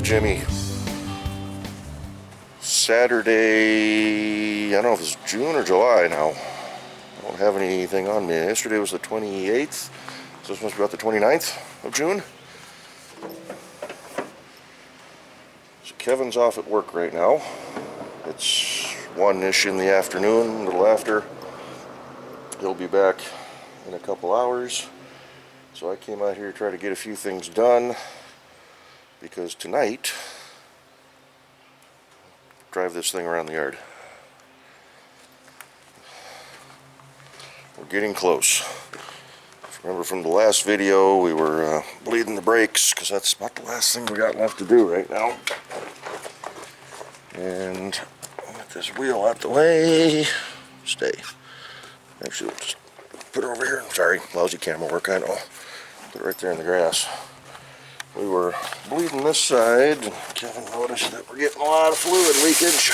Jimmy. Saturday, I don't know if it's June or July now. I don't have anything on me. Yesterday was the 28th, so this must be about the 29th of June. So Kevin's off at work right now. It's 1-ish in the afternoon, a little after. He'll be back in a couple hours. So I came out here to try to get a few things done, because tonight, drive this thing around the yard. We're getting close. Remember from the last video, we were bleeding the brakes, because that's about the last thing we got left to do right now. And I'll get this wheel out the way. Stay. Actually, we'll just put it over here. Sorry, lousy camera work, I know. Put it right there in the grass. We were bleeding this side, and Kevin noticed that we're getting a lot of fluid leakage.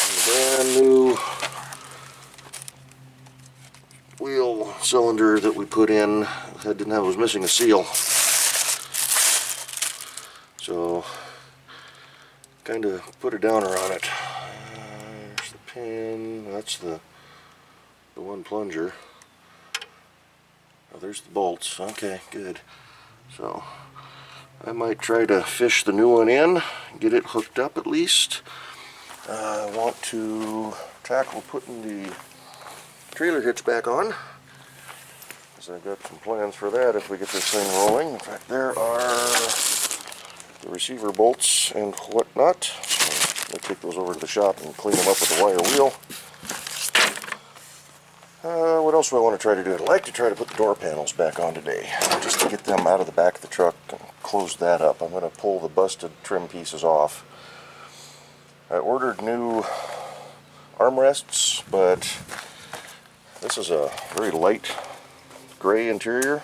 And the brand new wheel cylinder that we put in was missing a seal. So, kind of put a downer on it. There's the pin. That's the one plunger. Oh, there's the bolts. Okay, good. So I might try to fish the new one in, get it hooked up at least. I want to tackle putting the trailer hitch back on, because I've got some plans for that if we get this thing rolling. In fact, there are the receiver bolts and whatnot. So I'll take those over to the shop and clean them up with a wire wheel. What else do I want to try to do? I'd like to try to put the door panels back on today, just to get them out of the back of the truck and close that up. I'm going to pull the busted trim pieces off. I ordered new armrests, but this is a very light gray interior,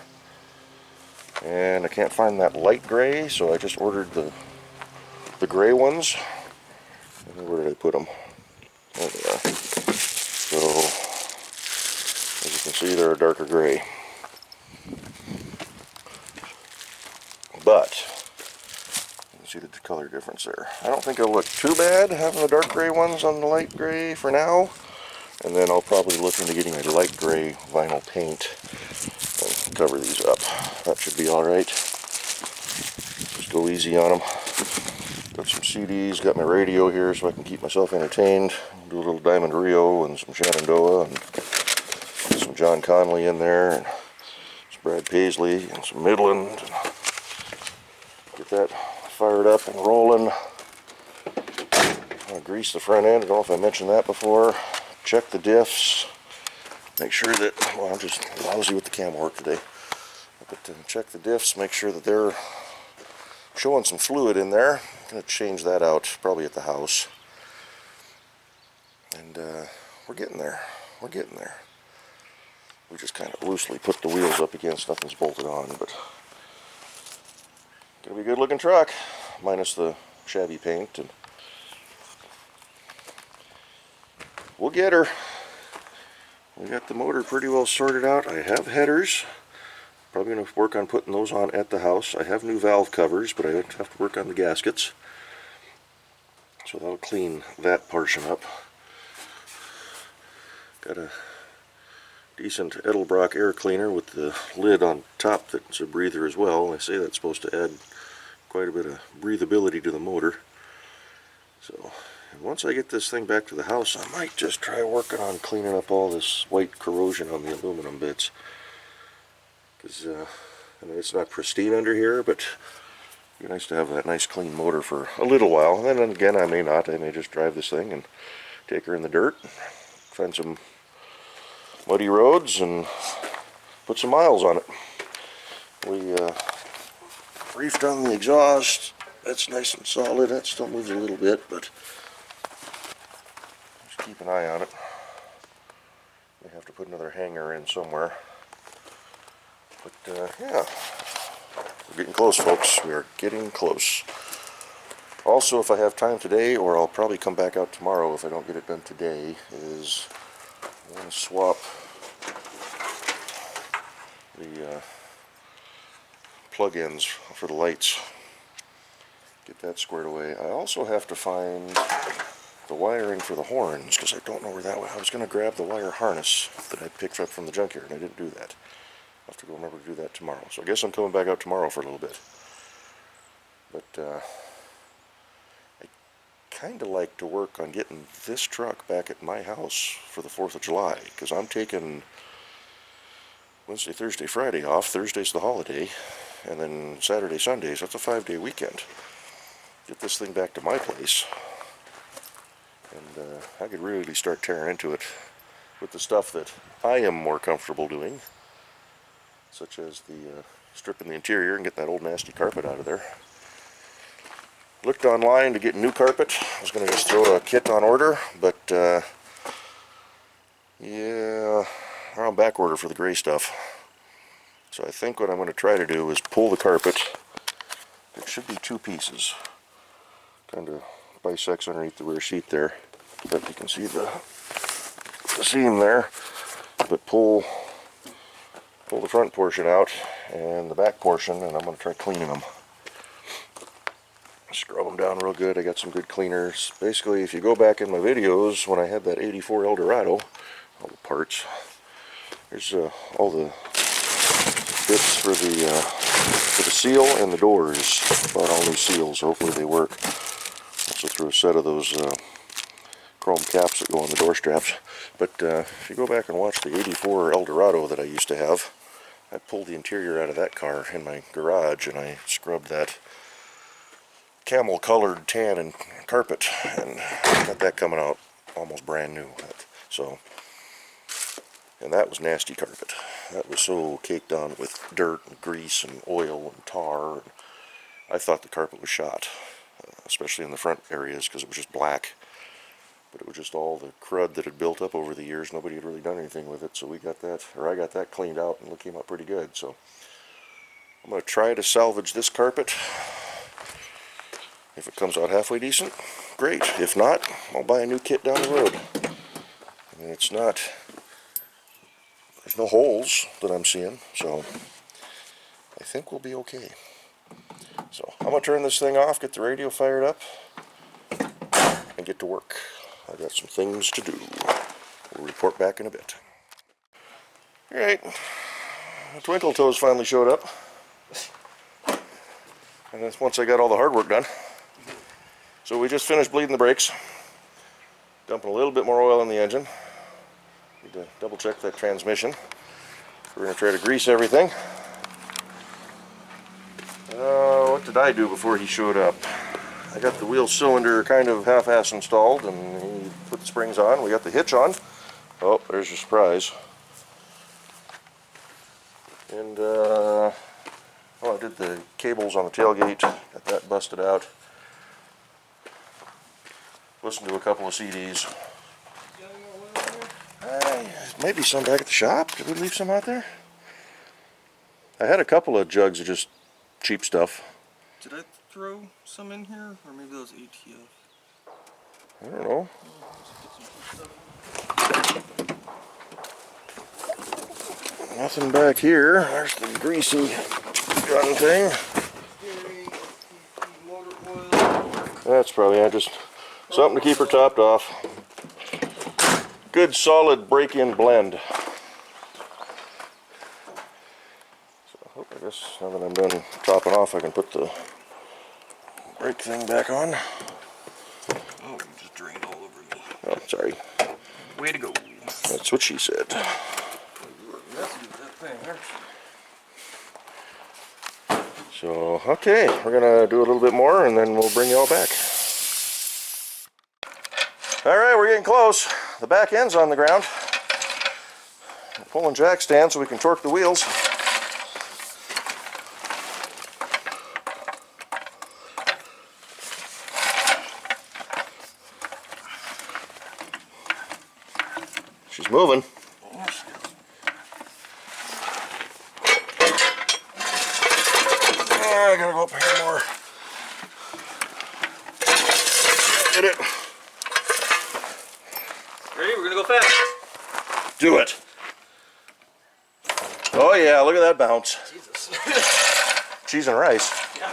and I can't find that light gray, so I just ordered the gray ones. And where did I put them? There they are. So, as you can see, they're a darker gray. But, you can see the color difference there. I don't think it'll look too bad having the dark gray ones on the light gray for now. And then I'll probably look into getting a light gray vinyl paint and cover these up. That should be alright. Just go easy on them. Got some CDs, got my radio here so I can keep myself entertained. Do a little Diamond Rio and some Shenandoah and some John Conley in there, and some Brad Paisley and some Midland. And get that fired up and rolling. I'll grease the front end. I don't know if I mentioned that before. Check the diffs. Make sure that, well, I'm just lousy with the camera work today. But check the diffs, make sure that they're showing some fluid in there. I'm going to change that out probably at the house. And we're getting there. We're getting there. We just kind of loosely put the wheels up against, nothing's bolted on, but gonna be a good looking truck, minus the shabby paint, and we'll get her. We got the motor pretty well sorted out. I have headers. Probably gonna work on putting those on at the house. I have new valve covers, but I have to work on the gaskets. So that'll clean that portion up. Got a decent Edelbrock air cleaner with the lid on top that's a breather as well. I say that's supposed to add quite a bit of breathability to the motor. So once I get this thing back to the house, I might just try working on cleaning up all this white corrosion on the aluminum bits. Because I mean, it's not pristine under here, but it'd be nice to have that nice clean motor for a little while. And then again, I may not. I may just drive this thing and take her in the dirt, find some muddy roads, and put some miles on it. We reefed on the exhaust. That's nice and solid. That still moves a little bit, but just keep an eye on it. May have to put another hanger in somewhere. But yeah, we're getting close, folks. We are getting close. Also, if I have time today, or I'll probably come back out tomorrow if I don't get it done today, is I want to swap the plug-ins for the lights. Get that squared away. I also have to find the wiring for the horns, because I don't know where that was. I was going to grab the wire harness that I picked up from the junkyard, and I didn't do that. I'll have to go remember to do that tomorrow. So I guess I'm coming back out tomorrow for a little bit. But I kind of like to work on getting this truck back at my house for the 4th of July, because I'm taking Wednesday, Thursday, Friday off. Thursday's the holiday, and then Saturday, Sundays. That's a 5-day weekend. Get this thing back to my place, and I could really start tearing into it with the stuff that I am more comfortable doing, such as the stripping the interior and getting that old nasty carpet out of there. Looked online to get new carpet. I was going to just throw a kit on order, but yeah, they're on back order for the gray stuff. So I think what I'm going to try to do is pull the carpet. It should be 2 pieces. Kind of bisects underneath the rear seat there, but you can see the seam there. But pull the front portion out and the back portion, and I'm going to try cleaning them. Scrub them down real good. I got some good cleaners. Basically, if you go back in my videos when I had that 84 Eldorado, all the parts, there's all the bits for the seal and the doors. Bought all new seals. Hopefully they work. Also threw a set of those chrome caps that go on the door straps. But if you go back and watch the 84 Eldorado that I used to have, I pulled the interior out of that car in my garage, and I scrubbed that camel colored tan and carpet, and got that coming out almost brand new. So, and that was nasty carpet. That was so caked on with dirt and grease and oil and tar. And I thought the carpet was shot, especially in the front areas, because it was just black. But it was just all the crud that had built up over the years. Nobody had really done anything with it, so we got that, or I got that cleaned out, and it came out pretty good. So I'm going to try to salvage this carpet. If it comes out halfway decent, great. If not, I'll buy a new kit down the road. I mean, it's not, there's no holes that I'm seeing, so I think we'll be okay. So I'm going to turn this thing off, get the radio fired up, and get to work. I've got some things to do. We'll report back in a bit. Alright, Twinkle Toes finally showed up. And that's once I got all the hard work done. So we just finished bleeding the brakes. Dumping a little bit more oil in the engine. Need to double check that transmission. We're going to try to grease everything. What did I do before he showed up? I got the wheel cylinder kind of half-ass installed, and he put the springs on. We got the hitch on. Oh, there's your surprise. And I did the cables on the tailgate. Got that busted out. Listened to a couple of CDs. Maybe some back at the shop. Did we leave some out there? I had a couple of jugs of just cheap stuff. Did I throw some in here? Or maybe those ATF? I don't know. Nothing back here. There's the greasy gun thing. That's probably just something to keep her topped off. Good solid break-in blend. So I hope, I guess now that I'm done topping off, I can put the brake thing back on. Oh, you just drained all over me. Oh, sorry. Way to go. That's what she said. So, okay, we're gonna do a little bit more and then we'll bring you all back. Alright, we're getting close. The back end's on the ground. We're pulling jack stand so we can torque the wheels. She's moving. I gotta go up here more. Get it. Ready? We're gonna go fast. Do it. Oh yeah, look at that bounce. Jesus. cheese and rice. Yeah.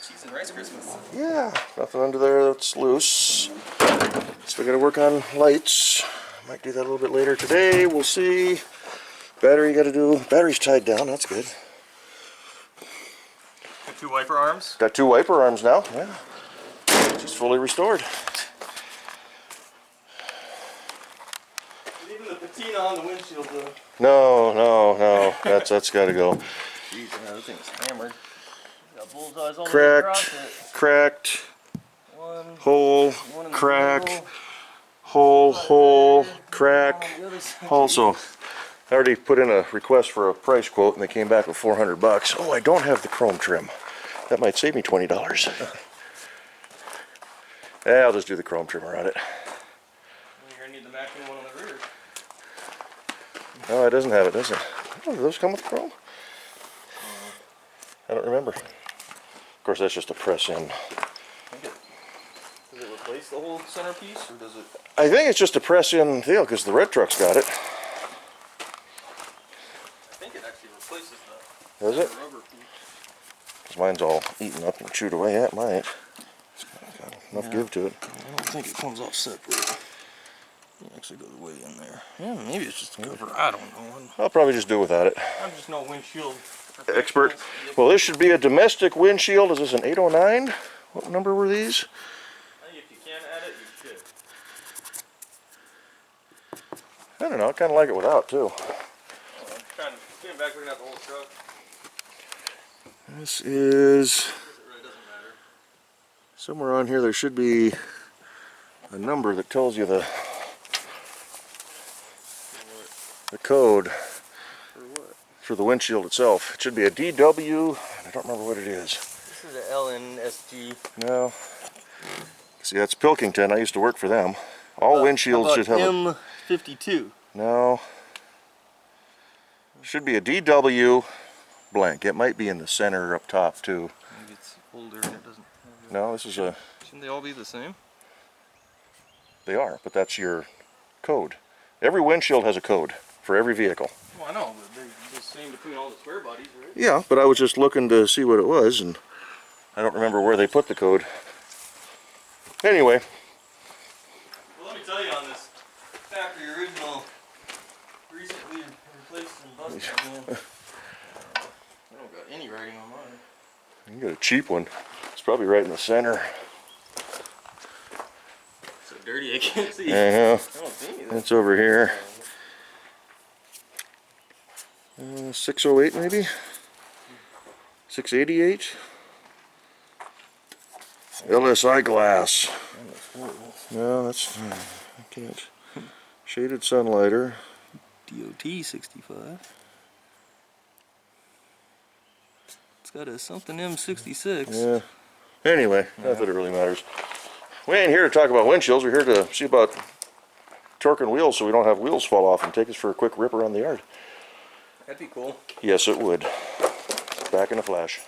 Cheese and rice Christmas. Yeah, nothing under there that's loose. Still gotta work on lights. Might do that a little bit later today. We'll see. Battery gotta do. Battery's tied down. That's good. Got 2 wiper arms. Got 2 wiper arms now. Yeah. Just fully restored. Leaving the patina on the windshield though. No. That's gotta go. Jeez, that thing's hammered. Got bullseyes all the way Cracked. across it. Cracked. One Hole. in the Crack. middle. Hole. Crack. On the other side. Also, I already put in a request for a price quote and they came back with $400. Oh, I don't have the chrome trim. That might save me $20. Yeah, I'll just do the chrome trim around it. You're gonna need the Mac one on the rear. No, it doesn't have it, does it? Oh, do those come with chrome? I don't remember. Of course, that's just a press in. Does it replace the whole centerpiece, or does it? I think it's just a press in deal because the red truck's got it. I think it actually replaces the Does it? rubber piece. Because mine's all eaten up and chewed away. Yeah, it might. It's got enough give to it. I don't think it comes off separate. It actually goes way in there. Yeah, maybe it's just a cover. I don't know. I'll probably just do without it. I'm just no windshield Expert. Well, this should be a domestic windshield. Is this an 809? What number were these? I think if you can add it, you should. I don't know. I kind of like it without, too. I'm trying to get back looking at the whole truck. This is... It really doesn't matter. Somewhere on here there should be a number that tells you the code For what? for the windshield itself. It should be a DW. I don't remember what it is. This is a LNSG. No. See, that's Pilkington. I used to work for them. All windshields should have a... M52. No. Should be a DW blank. It might be in the center up top too. Maybe it's older and it doesn't. No, this is a... Shouldn't they all be the same? They are, but that's your code. Every windshield has a code for every vehicle. Well, I know, but they're the same between all the square bodies, right? Yeah, but I was just looking to see what it was, and I don't remember where they put the code. Anyway, Well, let me tell you on this factory original, recently replaced and busted one. I don't got any writing on mine. you got a cheap one. It's probably right in the center. So dirty I can't see. Uh-huh. I don't see anything. It's over here. 608 maybe? 688? LSI glass. No, that's... I can't. Shaded sunlighter. DOT 65. It's got a something M66. Yeah. Anyway, not that it really matters. We ain't here to talk about windshields. We're here to see about torquing wheels so we don't have wheels fall off and take us for a quick rip around the yard. That'd be cool. Yes, it would. Back in a flash.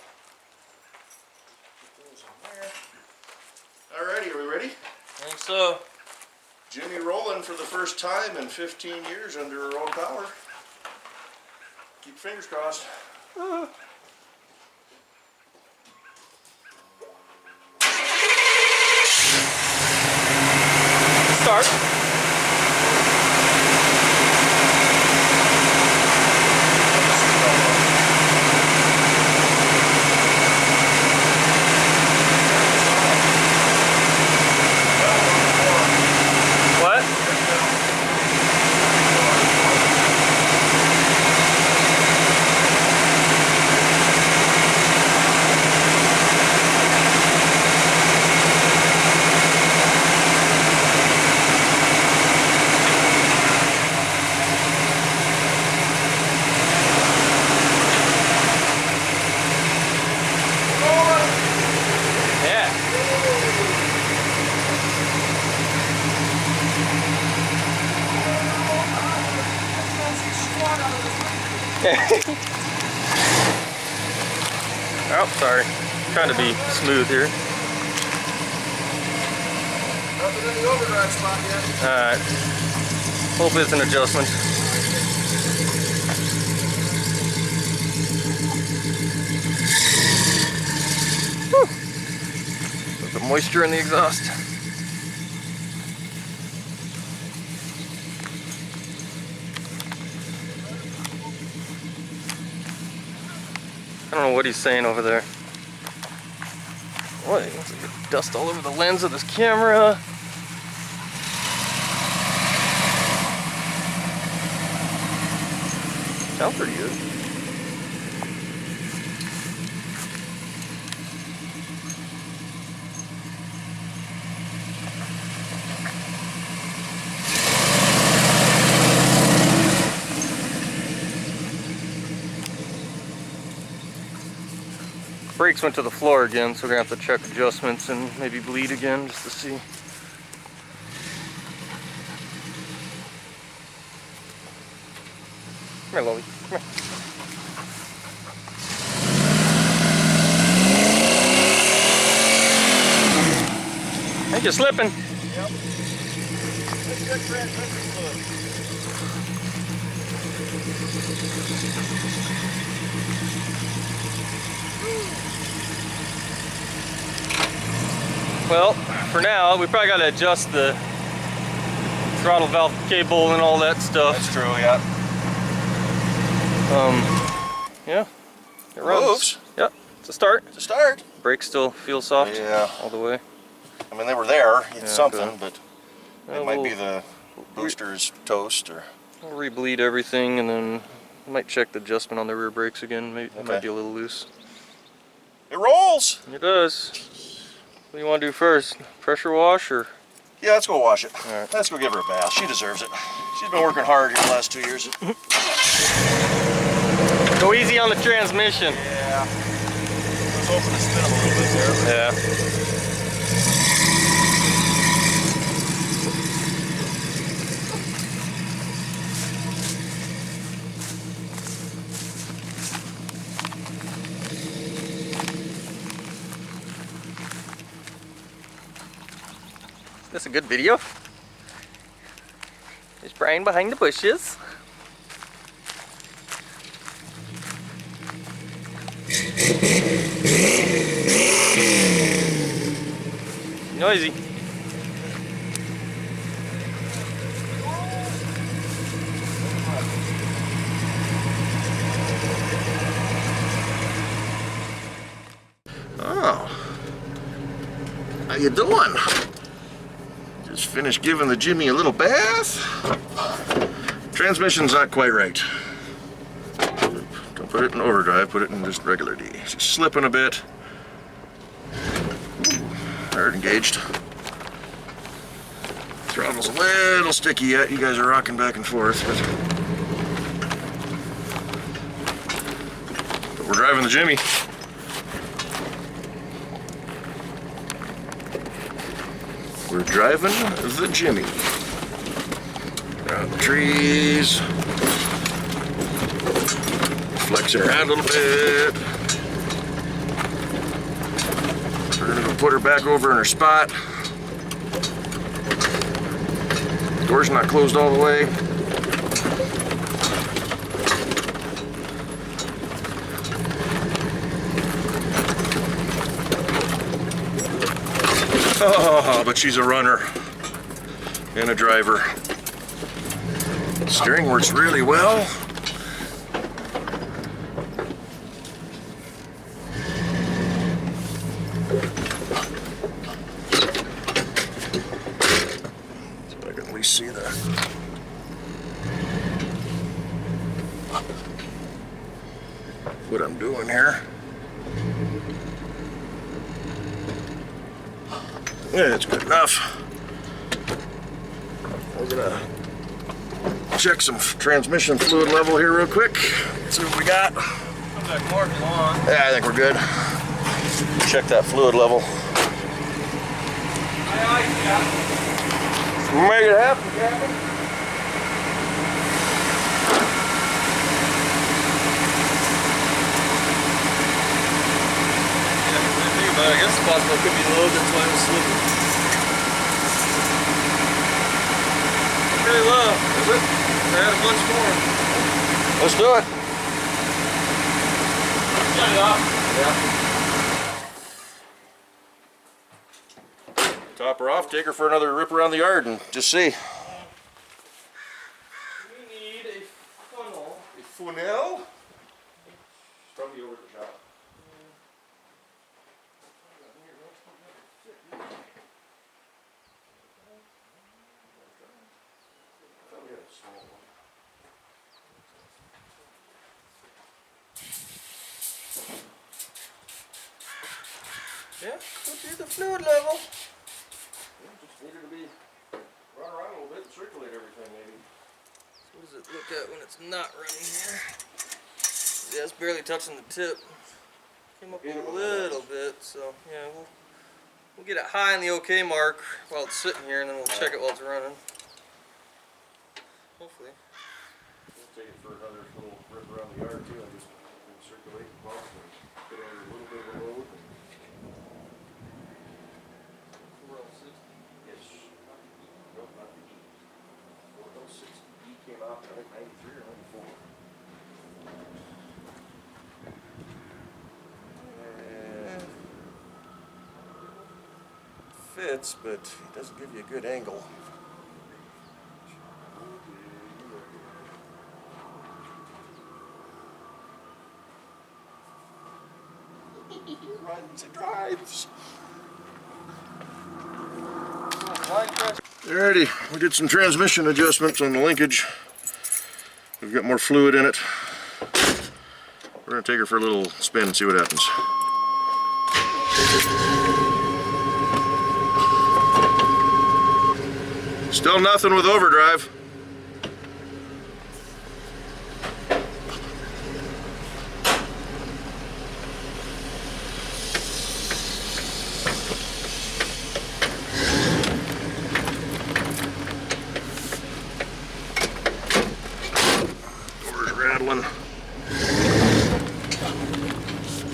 Alrighty, are we ready? I think so. Jimmy rolling for the first time in 15 years under her own power. Keep fingers crossed. Start. What? Oh, sorry. Trying to be smooth here. Nothing in the overdrive spot yet. Alright. Hope it's an adjustment. moisture in the exhaust. I don't know what he's saying over there. Boy, looks like there's dust all over the lens of this camera. Sounds pretty good. Brakes went to the floor again, so we're gonna have to check adjustments and maybe bleed again just to see. Come here, Lily. Come here. I think you're slipping. Yep. That's good transmission fluid. Well, for now, we probably got to adjust the throttle valve cable and all that stuff. That's true, yeah. Yeah, it runs. Moves. Yep, it's a start. To start. Brakes still feel soft. Yeah. All the way. I mean, they were there. It's Yeah, something, okay. but Well, it might be the booster's toast or. We'll re-bleed everything and then might check the adjustment on the rear brakes again. Maybe it Okay. might be a little loose. It rolls. It does. What do you want to do first? Pressure wash or? Yeah, let's go wash it. All right. Let's go give her a bath. She deserves it. She's been working hard here the last 2 years. Go easy on the transmission. Yeah. Let's open the spin a little bit there. Yeah. Is this a good video? There's Brian behind the bushes. Noisy. Oh. How you doing? Just finished giving the Jimmy a little bath. Transmission's not quite right. Don't put it in overdrive, put it in just regular D. She's slipping a bit. Hard engaged. Throttle's a little sticky yet. You guys are rocking back and forth, but we're driving the Jimmy. We're driving the Jimmy. Around the trees. Flexing around a little bit. We're gonna go put her back over in her spot. Door's not closed all the way. Oh, but she's a runner and a driver. Steering works really well. So I can at least see what I'm doing here. Yeah, that's good enough. We're gonna check some transmission fluid level here real quick. See what we got. Come back more if you want. Yeah, I think we're good. Check that fluid level. Make it happen, Captain. But I guess it's possible it could be low, that's why it was slipping. Very low. Is it? I had a bunch more. Let's do it. Shut it off. Yeah. Top her off, take her for another rip around the yard and just see. We need a funnel. A funnel? Probably over the shop. Yeah, could be the fluid level. Just needed to be run around a little bit and circulate everything maybe. What does it look at when it's not running here? Yeah, it's barely touching the tip. Came up a little bit, so yeah, we'll get it high on the OK mark while it's sitting here, and then we'll check it while it's running. Hopefully. We'll take it for another little rip around the yard too, and just circulate the pump and get over a little bit of a load. Yes. Nope, not the E. 406 E came out, I think 93 or 94. Fits, but it doesn't give you a good angle. Runs and drives. Alrighty, we did some transmission adjustments on the linkage. We've got more fluid in it. We're going to take her for a little spin and see what happens. Still nothing with overdrive. Door's rattling.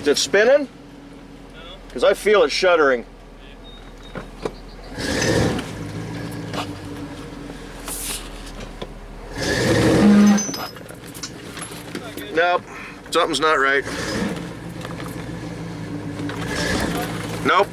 Is it spinning? No. Because I feel it shuddering. Nope, something's not right. Nope.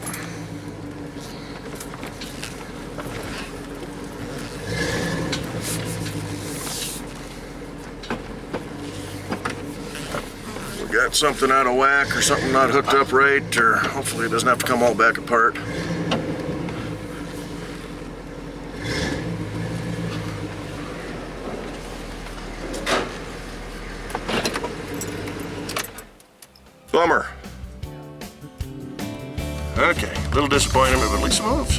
We got something out of whack or something not hooked up right, or hopefully it doesn't have to come all back apart. Bummer. Okay, a little disappointment, but at least it moves.